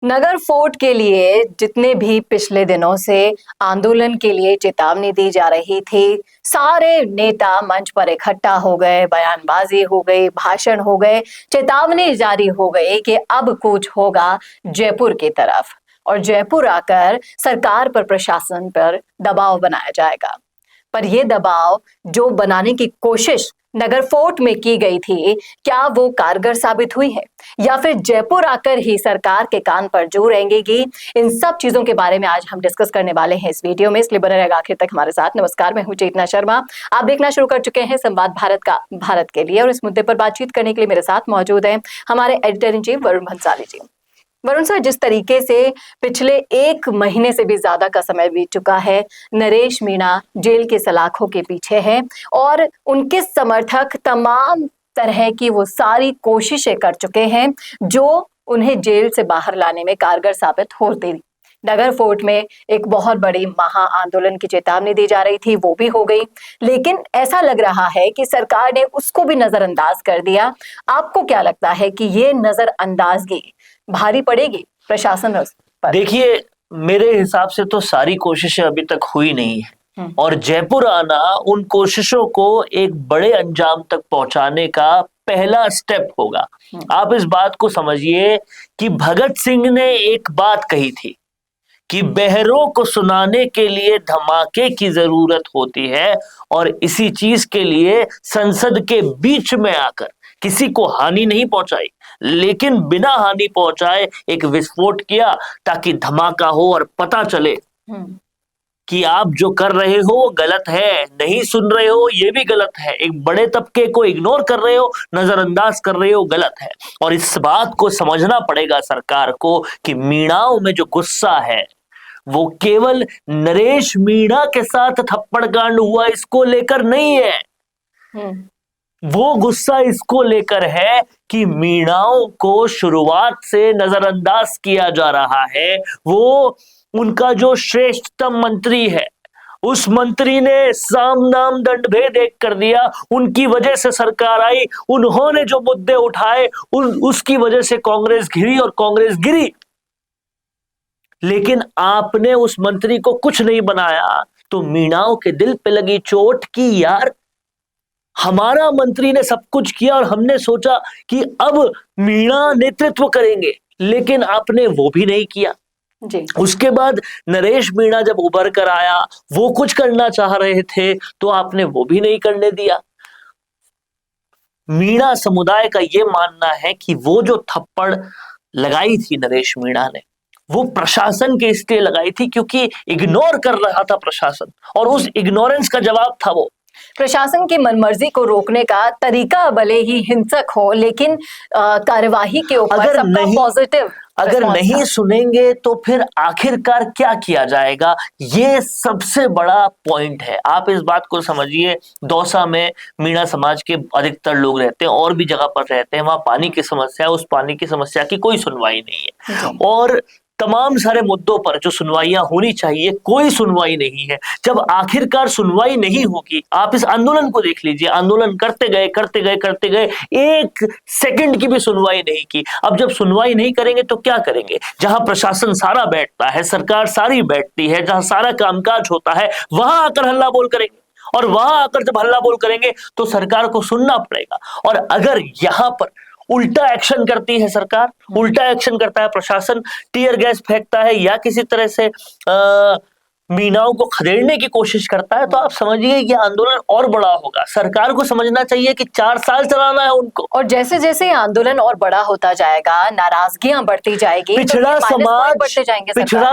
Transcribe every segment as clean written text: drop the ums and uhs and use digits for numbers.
नगर fort के लिए जितने भी पिछले दिनों से आंदोलन के लिए चेतावनी दी जा रही थी, सारे नेता मंच पर इकट्ठा हो गए, बयानबाजी हो गई, भाषण हो गए, चेतावनी जारी हो गई कि अब कूच होगा जयपुर की तरफ और जयपुर आकर सरकार पर, प्रशासन पर दबाव बनाया जाएगा। पर यह दबाव जो बनाने की कोशिश नगर फोर्ट में की गई थी, क्या वो कारगर साबित हुई है या फिर जयपुर आकर ही सरकार के कान पर जू रेंगेगी? इन सब चीजों के बारे में आज हम डिस्कस करने वाले हैं इस वीडियो में, इसलिए बने रहेगा आखिर तक हमारे साथ। नमस्कार, मैं हूं चेतना शर्मा। आप देखना शुरू कर चुके हैं संवाद भारत का भारत के लिए, और इस मुद्दे पर बातचीत करने के लिए मेरे साथ मौजूद हैं हमारे editor in chief Varun Bhansali ji. Varun sir, जिस तरीके से पिछले 1 महीने से भी ज्यादा का समय बीत चुका है, नरेश मीणा जेल के सलाखों के पीछे हैं और उनके समर्थक तमाम तरह की वो सारी कोशिशें कर चुके हैं जो उन्हें जेल से बाहर लाने में कारगर साबित होती। नगर फोर्ट में एक बहुत बड़ी महा आंदोलन की चेतावनी दी जा रही थी, वो भी हो गई, लेकिन ऐसा लग रहा है कि सरकार ने उसको भी नजरअंदाज कर दिया। आपको क्या लगता है कि ये नजरअंदाजगी भारी पड़ेगी प्रशासन पर? देखिए, मेरे हिसाब से तो सारी कोशिशें अभी तक हुई नहीं है और जयपुर आना उन कोशिशों को एक बड़े अंजाम तक पहुंचाने का पहला स्टेप होगा। आप इस बात को समझिए कि भगत सिंह ने एक बात कही थी कि बहरों को सुनाने के लिए धमाके की जरूरत होती है, और इसी चीज के लिए संसद के बीच में आकर किसी को हानि नहीं पहुंचाई, लेकिन बिना हानि पहुंचाए एक विस्फोट किया ताकि धमाका हो और पता चले कि आप जो कर रहे हो वो गलत है, नहीं सुन रहे हो ये भी गलत है, एक बड़े तबके को इग्नोर कर रहे हो, नजरअंदाज कर रहे हो, गलत है। और इस बात को समझना पड़ेगा सरकार को कि मीणाओं में जो गुस्सा है वो केवल नरेश मीणा के साथ थप्पड़ कांड हुआ इसको लेकर नहीं है। वो गुस्सा इसको लेकर है कि मीणाओं को शुरुआत से नजरअंदाज किया जा रहा है। वो उनका जो श्रेष्ठतम मंत्री है, उस मंत्री ने साम दाम दंड भेद एक कर दिया, उनकी वजह से सरकार आई, उन्होंने जो मुद्दे उठाए उसकी वजह से कांग्रेस घिरी और कांग्रेस गिरी, लेकिन आपने उस मंत्री को कुछ नहीं बनाया। तो मीणाओं के दिल पे लगी चोट कि यार, हमारा मंत्री ने सब कुछ किया और हमने सोचा कि अब मीणा नेतृत्व करेंगे, लेकिन आपने वो भी नहीं किया जी। उसके बाद नरेश मीणा जब उभर कर आया, वो कुछ करना चाह रहे थे तो आपने वो भी नहीं करने दिया। मीणा समुदाय का ये मानना है कि वो जो थप्पड़ लगाई थी नरेश मीणा ने, वो प्रशासन के इसलिए लगाई थी क्योंकि इग्नोर कर रहा था प्रशासन, और उस इग्नोरेंस का जवाब था वो। प्रशासन की मनमर्जी को रोकने का तरीका भले ही हिंसक हो, लेकिन कार्यवाही के ऊपर सबका पॉजिटिव अगर नहीं सुनेंगे तो फिर आखिरकार क्या किया जाएगा, ये सबसे बड़ा पॉइंट है। आप इस बात को समझिए, दौसा में मीणा समाज के अधिकतर लोग रहते हैं और भी जगह पर रहते हैं, वहां पानी की समस्या है, उस पानी की समस्या की कोई सुनवाई नहीं है, और तमाम सारे मुद्दों पर जो सुनवाइयां होनी चाहिए कोई सुनवाई नहीं है। जब आखिरकार सुनवाई नहीं होगी, आप इस आंदोलन को देख लीजिए, आंदोलन करते गए करते गए करते गए, 1 सेकंड की भी सुनवाई नहीं की। अब जब सुनवाई नहीं करेंगे तो क्या करेंगे? जहां प्रशासन सारा बैठता है, सरकार सारी बैठती है, जहां सारा कामकाज होता है, वहां आकर हल्ला बोल करेंगे, और वहां आकर जब हल्ला बोल करेंगे तो सरकार को सुनना पड़ेगा। और अगर यहां पर उल्टा एक्शन करती है सरकार, उल्टा एक्शन करता है प्रशासन, टीयर गैस फेंकता है या किसी तरह से मीणाओं को खदेड़ने की कोशिश करता है, तो आप समझिए कि आंदोलन और बड़ा होगा। सरकार को समझना चाहिए कि 4 साल चलाना है उनको, और जैसे जैसे आंदोलन और बड़ा होता जाएगा, नाराजगियां बढ़ती जाएगी, पिछड़ा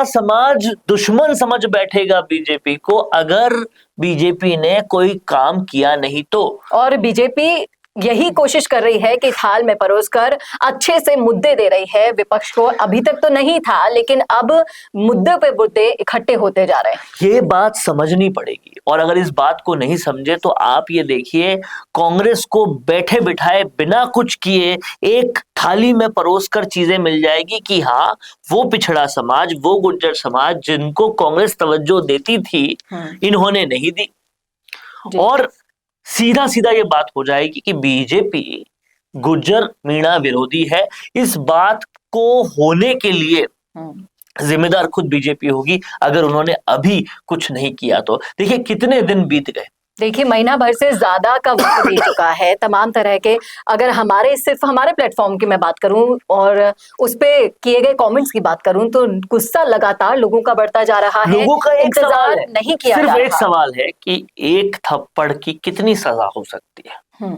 समाज दुश्मन समझ बैठेगा बीजेपी को, अगर बीजेपी ने कोई काम किया नहीं तो। और बीजेपी यही कोशिश कर रही है कि थाल में परोसकर अच्छे से मुद्दे दे रही है विपक्ष को। अभी तक तो नहीं था, लेकिन अब मुद्दे पे मुद्दे इकट्ठे होते जा रहे हैं। ये बात समझनी पड़ेगी, और अगर इस बात को नहीं समझे तो आप ये देखिए, कांग्रेस को बैठे बिठाए बिना कुछ किए एक थाली में परोसकर चीजें मिल जाएगी कि हाँ, वो पिछड़ा समाज, वो गुर्जर समाज जिनको कांग्रेस तवज्जो देती थी, इन्होंने नहीं दी, और सीधा सीधा ये बात हो जाएगी कि बीजेपी गुर्जर मीणा विरोधी है। इस बात को होने के लिए जिम्मेदार खुद बीजेपी होगी अगर उन्होंने अभी कुछ नहीं किया तो। देखिए कितने दिन बीत गए, देखिए महीना भर से ज्यादा का वक्त बीत चुका है। तमाम तरह के, अगर सिर्फ हमारे प्लेटफॉर्म की मैं बात करूं और उस पे किए गए कमेंट्स की बात करूं तो गुस्सा लगातार लोगों का बढ़ता जा रहा है। लोगों का एक सवाल है, नहीं किया सिर्फ जा एक रहा। सवाल है कि एक थप्पड़ की कितनी सजा हो सकती है,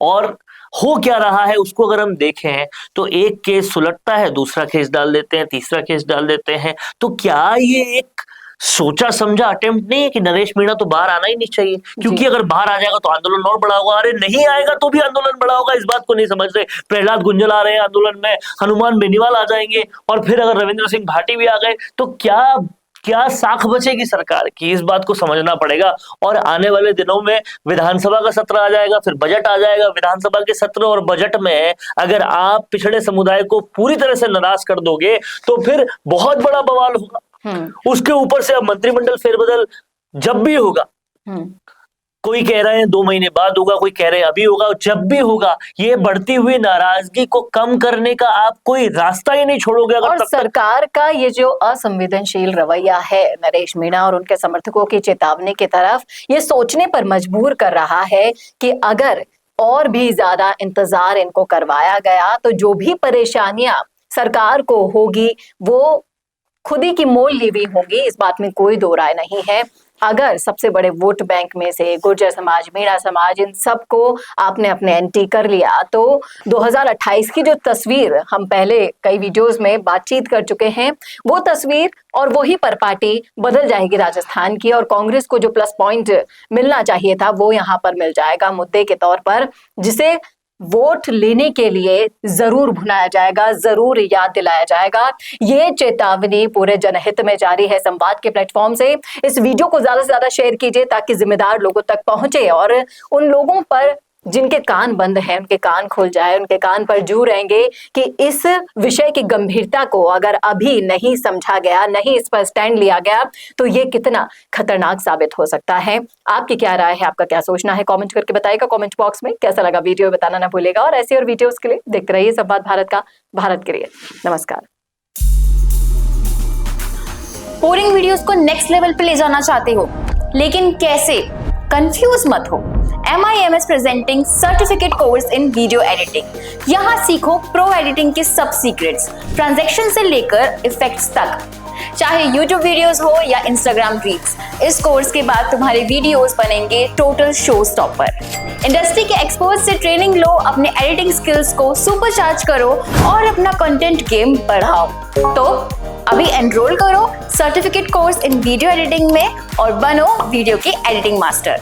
और हो क्या रहा है उसको अगर हम देखें तो एक केस सुलटता है, दूसरा केस डाल देते हैं, तीसरा केस डाल देते हैं। तो क्या ये एक सोचा समझा अटेम्प्ट नहीं है कि नरेश मीणा तो बाहर आना ही नहीं चाहिए, क्योंकि अगर बाहर आ जाएगा तो आंदोलन और बड़ा होगा, अरे नहीं आएगा तो भी आंदोलन बड़ा होगा, इस बात को नहीं समझ रहे। प्रहलाद गुंजल आ रहे हैं आंदोलन में, हनुमान बेनीवाल आ जाएंगे, और फिर अगर रविंद्र सिंह भाटी भी आ गए तो क्या साख बचेगी सरकार की, इस बात को समझना पड़ेगा। और आने वाले दिनों में विधानसभा का सत्र आ जाएगा, फिर बजट आ जाएगा। विधानसभा के सत्र और बजट में अगर आप पिछड़े समुदाय को पूरी तरह से नाराज कर दोगे तो फिर बहुत बड़ा बवाल होगा। उसके ऊपर से अब मंत्रिमंडल फेरबदल जब भी होगा, कोई कह रहे हैं 2 महीने बाद होगा, कोई कह रहे हैं अभी होगा, जब भी होगा ये बढ़ती हुई नाराजगी को कम करने का आप कोई रास्ता ही नहीं छोड़ोगे। अगर और सरकार का ये जो असंवेदनशील रवैया है नरेश मीणा और उनके समर्थकों की चेतावनी की तरफ, ये सोचने पर मजबूर कर रहा है कि अगर और भी ज्यादा इंतजार इनको करवाया गया तो जो भी परेशानियां सरकार को होगी वो खुद ही की मोल ली हुई होंगी, इस बात में कोई दो राय नहीं है। अगर सबसे बड़े वोट बैंक में से गुर्जर समाज, मीणा समाज, इन सबको आपने अपने एंटी कर लिया तो 2028 की जो तस्वीर हम पहले कई वीडियोस में बातचीत कर चुके हैं, वो तस्वीर और वही परपाटी बदल जाएगी राजस्थान की, और कांग्रेस को जो प्लस पॉइंट मिलना चाहिए था वो यहाँ पर मिल जाएगा मुद्दे के तौर पर, जिसे वोट लेने के लिए जरूर भुलाया जाएगा, जरूर याद दिलाया जाएगा। ये चेतावनी पूरे जनहित में जारी है। संवाद के प्लेटफॉर्म से इस वीडियो को ज्यादा से ज्यादा शेयर कीजिए ताकि जिम्मेदार लोगों तक पहुंचे और उन लोगों पर जिनके कान बंद हैं उनके कान खुल जाए, उनके कान पर जू रहेंगे कि इस विषय की गंभीरता को अगर अभी नहीं समझा गया, नहीं इस पर स्टैंड लिया गया तो ये कितना खतरनाक साबित हो सकता है। आपकी क्या राय है, आपका क्या सोचना है, कमेंट करके बताइएगा कमेंट बॉक्स में। कैसा लगा वीडियो बताना ना भूलेगा, और ऐसी और वीडियोस के लिए देखते रहिए संवाद भारत का, भारत के लिए। नमस्कार। बोरिंग वीडियोस को नेक्स्ट लेवल पे ले जाना चाहते हो लेकिन कैसे? कंफ्यूज मत हो। MIMS presenting certificate course in video editing. यहाँ सीखो प्रो एडिटिंग के सब सीक्रेट्स, ट्रांजैक्शन से लेकर इफेक्ट्स तक, चाहे YouTube वीडियोस हो या Instagram रील्स। इस कोर्स के बाद तुम्हारे वीडियोस बनेंगे टोटल शो स्टॉपर। इंडस्ट्री के एक्सपर्ट से ट्रेनिंग लो, अपने एडिटिंग स्किल्स को सुपरचार्ज करो और अपना कंटेंट गेम बढ़ाओ। तो अभी एनरोल करो certificate course in video editing में और बनो वीडियो के एडिटिंग मास्टर।